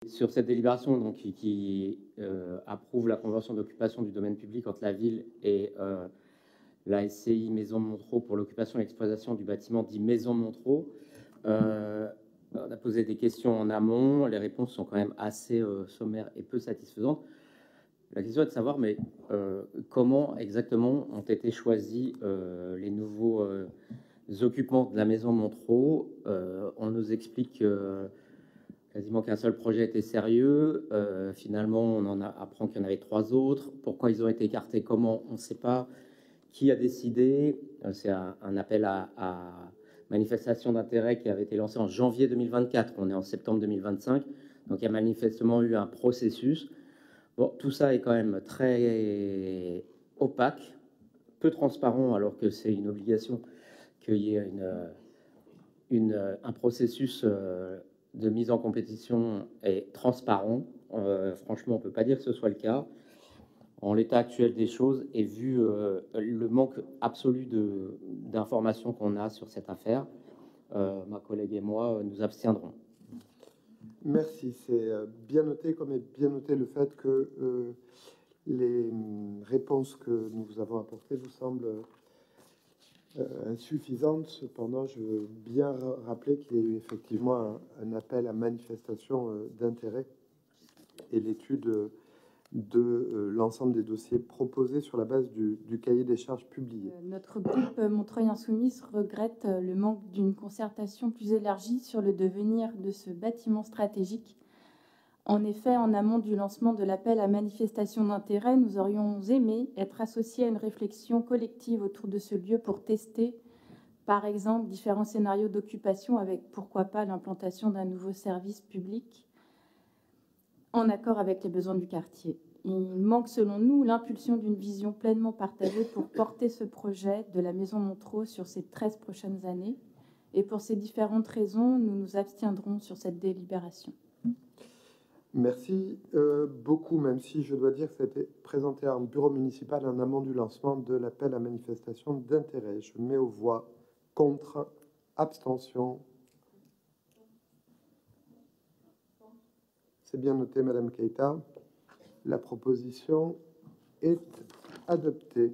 Sur cette délibération donc, qui approuve la convention d'occupation du domaine public entre la ville et la SCI Maison de Montereau pour l'occupation et l'exploitation du bâtiment dit Maison de Montereau, on a posé des questions en amont. Les réponses sont quand même assez sommaires et peu satisfaisantes. La question est de savoir, mais comment exactement ont été choisis les nouveaux occupants de la Maison de Montereau. On nous explique quasiment qu'un seul projet était sérieux. Finalement, on apprend qu'il y en avait 3 autres. Pourquoi ils ont été écartés, comment, on ne sait pas. Qui a décidé. C'est un appel à manifestation d'intérêt qui avait été lancé en janvier 2024. On est en septembre 2025. Donc, il y a manifestement eu un processus. Bon, tout ça est quand même très opaque, peu transparent, alors que c'est une obligation qu'il y ait un processus de mise en compétition est transparent. Franchement, on ne peut pas dire que ce soit le cas. En l'état actuel des choses et vu le manque absolu d'informations qu'on a sur cette affaire, ma collègue et moi nous abstiendrons. Merci, c'est bien noté, comme est bien noté le fait que les réponses que nous avons apportées vous semblent insuffisantes. Cependant, je veux bien rappeler qu'il y a eu effectivement un appel à manifestation d'intérêt et l'étude de l'ensemble des dossiers proposés sur la base du cahier des charges publié. Notre groupe Montreuil Insoumise regrette le manque d'une concertation plus élargie sur le devenir de ce bâtiment stratégique. En effet, en amont du lancement de l'appel à manifestation d'intérêt, nous aurions aimé être associés à une réflexion collective autour de ce lieu pour tester, par exemple, différents scénarios d'occupation avec, pourquoi pas, l'implantation d'un nouveau service public en accord avec les besoins du quartier. Il manque, selon nous, l'impulsion d'une vision pleinement partagée pour porter ce projet de la Maison Montereau sur ces 13 prochaines années. Et pour ces différentes raisons, nous nous abstiendrons sur cette délibération. Merci beaucoup, même si je dois dire que ça a été présenté à un bureau municipal en amont du lancement de l'appel à manifestation d'intérêt. Je mets aux voix contre, abstention. C'est bien noté, Madame Keita. La proposition est adoptée.